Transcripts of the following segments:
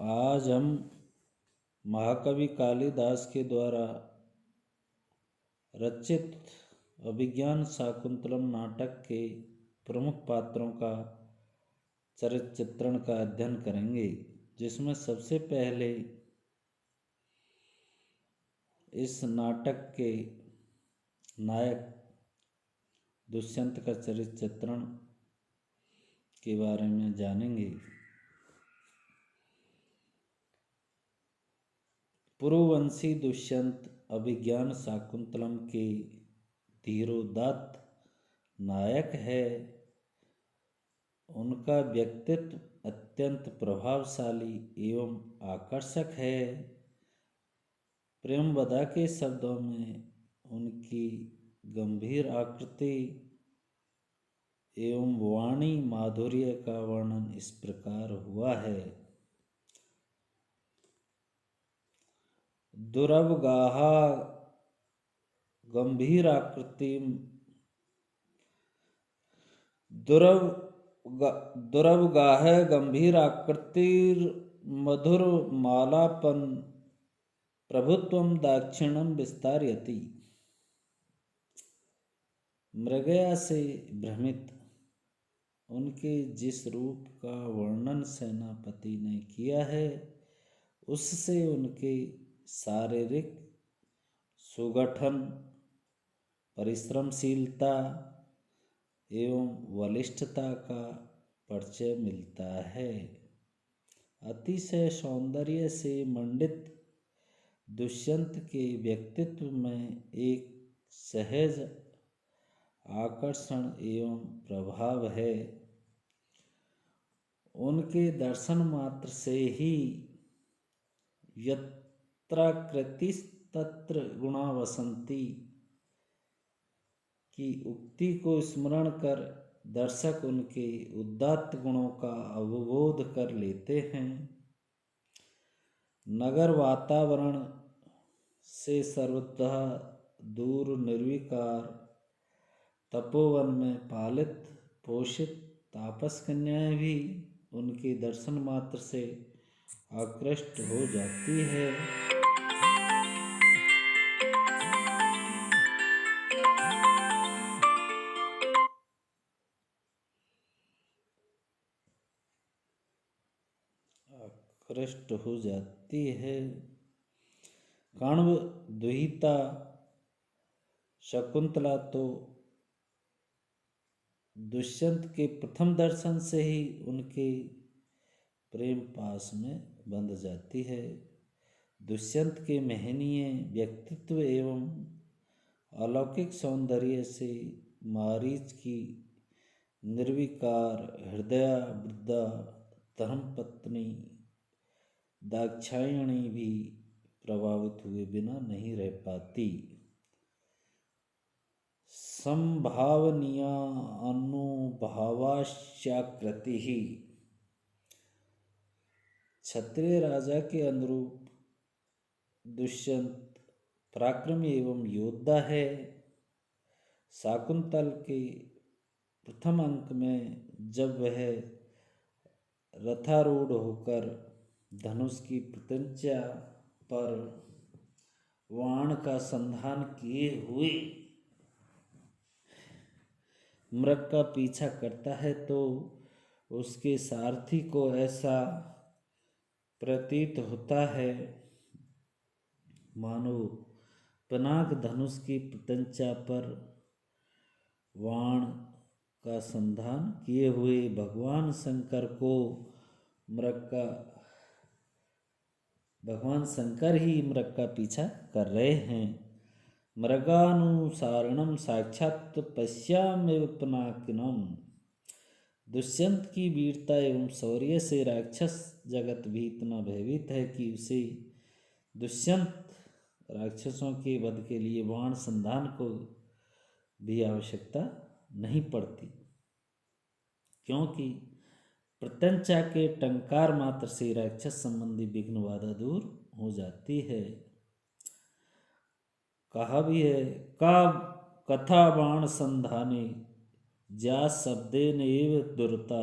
आज हम महाकवि कालिदास के द्वारा रचित अभिज्ञान शाकुंतलम नाटक के प्रमुख पात्रों का चरित्र चित्रण का अध्ययन करेंगे, जिसमें सबसे पहले इस नाटक के नायक दुष्यंत का चरित्र चित्रण के बारे में जानेंगे। पुरुवंशी दुष्यंत अभिज्ञान शाकुंतलम के धीरोदात्त नायक है। उनका व्यक्तित्व अत्यंत प्रभावशाली एवं आकर्षक है। प्रेमवदा के शब्दों में उनकी गंभीर आकृति एवं वाणी माधुर्य का वर्णन इस प्रकार हुआ है। दुरवगाह गंभीर आकृति दुरवगाह गंभीर आकृतिर मधुर मालापन प्रभुत्वम दाक्षिण्यम विस्तारयति। मृगया से भ्रमित उनके जिस रूप का वर्णन सेनापति ने किया है, उससे उनके शारीरिक सुगठन, परिश्रमशीलता एवं बलिष्ठता का परिचय मिलता है। अतिशय सौंदर्य से मंडित दुष्यंत के व्यक्तित्व में एक सहज आकर्षण एवं प्रभाव है। उनके दर्शन मात्र से ही यत्राकृतिस्तत्र गुणा वसन्ति की उक्ति को स्मरण कर दर्शक उनके उदात्त गुणों का अवबोध कर लेते हैं। नगर वातावरण से सर्वतः दूर निर्विकार तपोवन में पालित पोषित तापस कन्याएं भी उनके दर्शन मात्र से आकृष्ट हो जाती है। कण्व दुहिता शकुंतला तो दुष्यंत के प्रथम दर्शन से ही उनके प्रेम पास में बंध जाती है। दुष्यंत के महनीय व्यक्तित्व एवं अलौकिक सौंदर्य से मारीच की निर्विकार हृदया वृद्धा धर्मपत्नी दाक्षायणी भी प्रभावित हुए बिना नहीं रह पाती। संभावनीया अनुभावाश्चाकृति ही क्षत्रिय राजा के अनुरूप दुष्यंत पराक्रमी एवं योद्धा है। शाकुंतल के प्रथम अंक में जब वह रथारूढ़ होकर धनुष की प्रत्यंचा पर बाण का संधान किए हुए मृग का पीछा करता है, तो उसके सारथी को ऐसा प्रतीत होता है मानो पिनाक धनुष की प्रत्यंचा पर बाण का संधान किए हुए भगवान शंकर ही मृग का पीछा कर रहे हैं। मृगानुसारिणम साक्षात पश्याम्यव पिनाकिनम। दुष्यंत की वीरता एवं शौर्य से राक्षस जगत भी इतना भयभीत है कि उसे दुष्यंत राक्षसों के वध के लिए बाण संधान को भी आवश्यकता नहीं पड़ती, क्योंकि प्रत्यंचा के टंकार मात्र से राक्षस संबंधी विघ्न बाधा दूर हो जाती है। कहा भी है का कथा बाण संधाने ज्या शब्देन एव दुरता।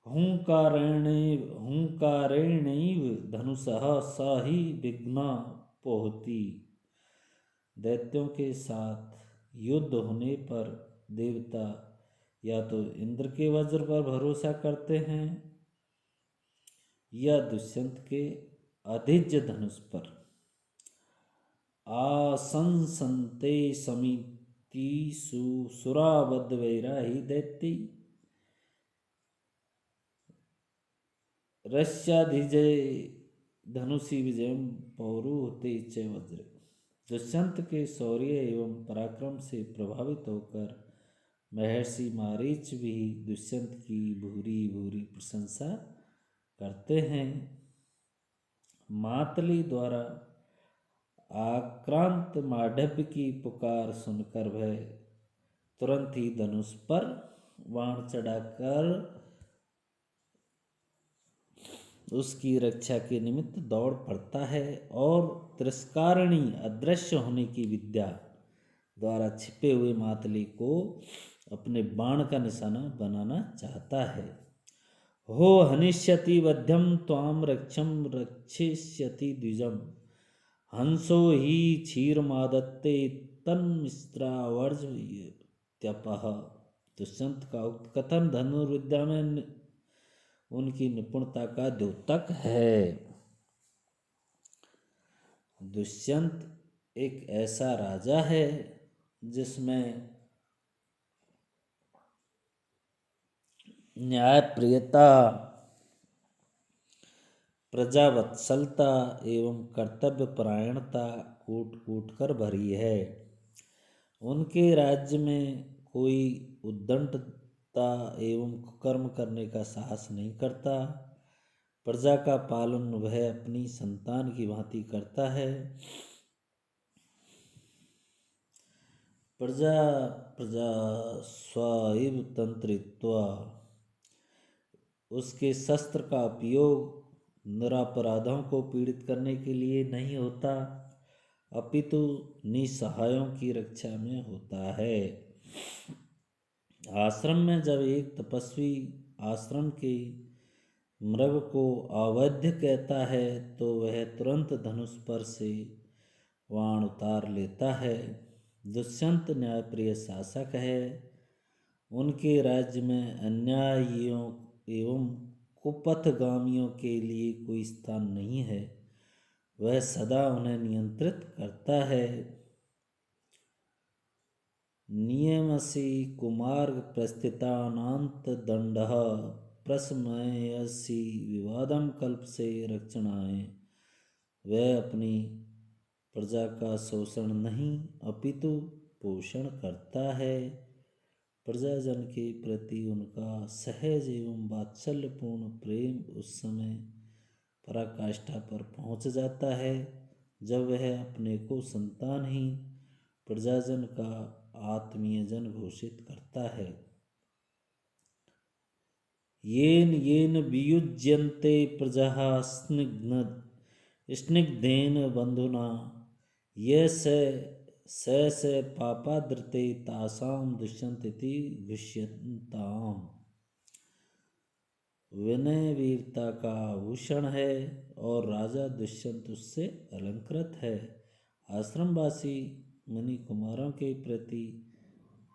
हुंकारेणैव धनुषः स ही विघ्न पोहति। दैत्यों के साथ युद्ध होने पर देवता या तो इंद्र के वज्र पर भरोसा करते हैं या दुष्यंत के अधिज्य धनुष पर। आसंसन्ते समितिषु सुराबद्ध वैराही दैत्य रस्याधिजय धनुषी विजय पौरुहते च वज्र। दुष्यंत के शौर्य एवं पराक्रम से प्रभावित होकर महर्षि मारीच भी दुष्यंत की भूरी भूरी प्रशंसा करते हैं। मातली द्वारा आक्रांत मांडव्य की पुकार सुनकर वह तुरंत ही धनुष पर बाण चढ़ाकर उसकी रक्षा के निमित्त दौड़ पड़ता है और तिरस्कारिणी अदृश्य होने की विद्या द्वारा छिपे हुए मातली को अपने बाण का निशाना बनाना चाहता है। हो हनिष्यति वध्यम त्वाम रक्षम रक्षिष्यति द्विजम हंसो ही क्षीरमादत्ते तन्मिश्रावर्ज त्यपः। दुष्यंत का उक्त कथन धनुर्विद्या में उनकी निपुणता का द्योतक है। दुष्यंत एक ऐसा राजा है जिसमें न्यायप्रियता, प्रजावत्सलता एवं कर्तव्यपरायणता कूट कूट कर भरी है। उनके राज्य में कोई उद्दंडता एवं कुकर्म करने का साहस नहीं करता। प्रजा का पालन वह अपनी संतान की भांति करता है। प्रजा प्रजा स्वैव तंत्रित्वा। उसके शस्त्र का उपयोग निरपराधों को पीड़ित करने के लिए नहीं होता, अपितु निसहायों की रक्षा में होता है। आश्रम में जब एक तपस्वी आश्रम के मृग को अवैध कहता है तो वह तुरंत धनुष पर से बाण उतार लेता है। दुष्यंत न्यायप्रिय शासक है। उनके राज्य में अन्यायियों एवं कुपथगामियों के लिए कोई स्थान नहीं है। वह सदा उन्हें नियंत्रित करता है। नियमसि कुमार्ग प्रस्थितानांत दंडः प्रशमयसि विवादम कल्प से रक्षणाय। वह अपनी प्रजा का शोषण नहीं अपितु पोषण करता है। प्रजाजन के प्रति उनका सहज एवं वात्सल्यपूर्ण प्रेम उस समय पराकाष्ठा पर पहुंच जाता है जब वह अपने को संतानहीन प्रजाजन का आत्मीय जन घोषित करता है। येन येन वियुज्यन्ते प्रजाः स्निग्धेन बंधुना ये स पापाद्रते तासाम दुष्यंत इति घुष्यताम। विनय वीरता का आभूषण है और राजा दुष्यंत उससे अलंकृत है। आश्रमवासी मुनि कुमारों के प्रति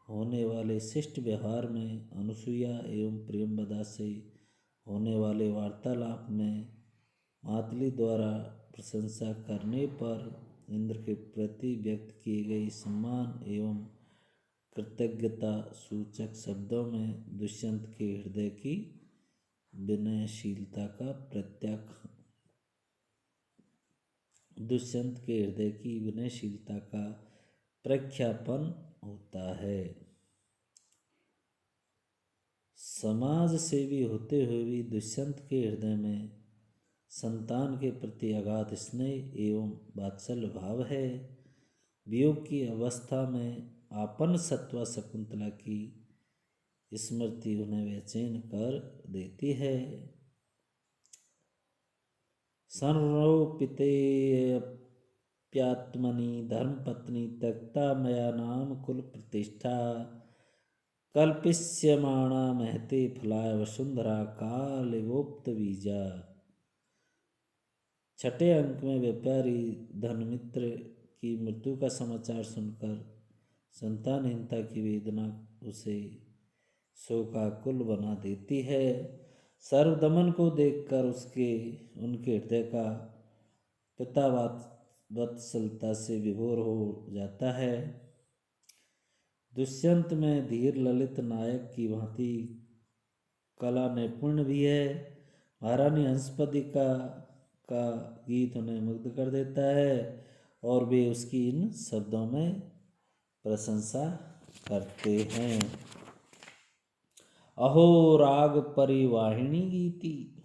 होने वाले शिष्ट व्यवहार में अनुसूया एवं प्रियंवदा से होने वाले वार्तालाप में मातली द्वारा प्रशंसा करने पर इंद्र के प्रति व्यक्त किए गए सम्मान एवं कृतज्ञता सूचक शब्दों में दुष्यंत के हृदय की विनयशीलता का प्रख्यापन होता है। समाज सेवी होते हुए भी दुष्यंत के हृदय में संतान के प्रति अगाध स्नेह एवं वात्सल्य भाव है। वियोग की अवस्था में आपन सत्वा शकुंतला की स्मृति उन्हें बेचैन कर देती है। संरोपिते प्यात्मनि धर्मपत्नी त्यक्ता मया नाम कुल प्रतिष्ठा कल्पिष्यमाणा महते फलाय वसुंधरा कालिवोक्त बीजा। छठे अंक में व्यापारी धनमित्र की मृत्यु का समाचार सुनकर संतानहीनता की वेदना उसे शोकाकुल बना देती है। सर्वदमन को देखकर उनके हृदय का पिता वत्सलता से विभोर हो जाता है। दुष्यंत में धीर ललित नायक की भांति कला नैपुण्य भी है। महारानी हंसपति का गीत उन्हें मुग्ध कर देता है और वे उसकी इन शब्दों में प्रशंसा करते हैं। अहो राग परिवाहिनी गीति।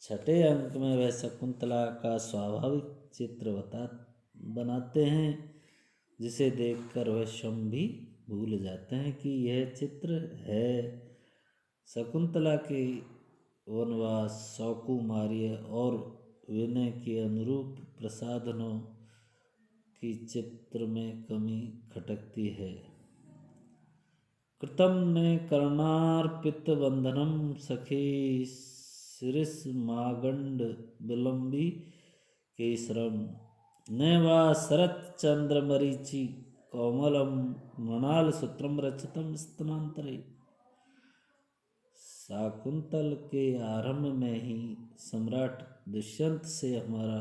छठे अंक में वह शकुंतला का स्वाभाविक चित्र बनाते हैं, जिसे देखकर वह स्वयं भी भूल जाते हैं कि यह चित्र है। शकुंतला के वनवास, सौकुमार्य और विनय के अनुरूप प्रसाधनों की चित्र में कमी खटकती है। कृतं ने कर्णार्पित बंधनम सखी शिरिषमागंड विलंबी के श्रम ने वा शरत चंद्र मरीचि कोमलम मृणाल सूत्रम रचितम स्तनांतरे। शाकुंतल के आरंभ में ही सम्राट दुष्यंत से हमारा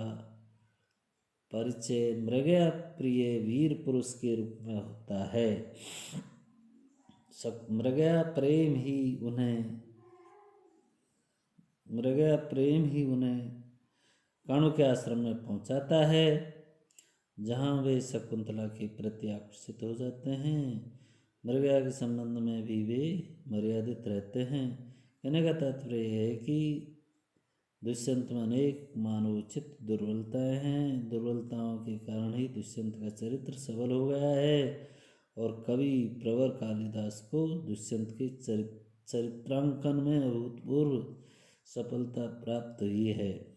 परिचय मृगया प्रिय वीर पुरुष के रूप में होता है। मृगया प्रेम ही उन्हें कणु के आश्रम में पहुंचाता है, जहां वे शकुंतला के प्रति आकर्षित हो जाते हैं। मृगया के संबंध में भी वे मर्यादित रहते हैं। कहने का तात्पर्य है कि दुष्यंत में अनेक मानवोचित दुर्बलताएं हैं। दुर्बलताओं के कारण ही दुष्यंत का चरित्र सबल हो गया है और कवि प्रवर कालिदास को दुष्यंत के चरित्रांकन में अभूतपूर्व सफलता प्राप्त हुई है।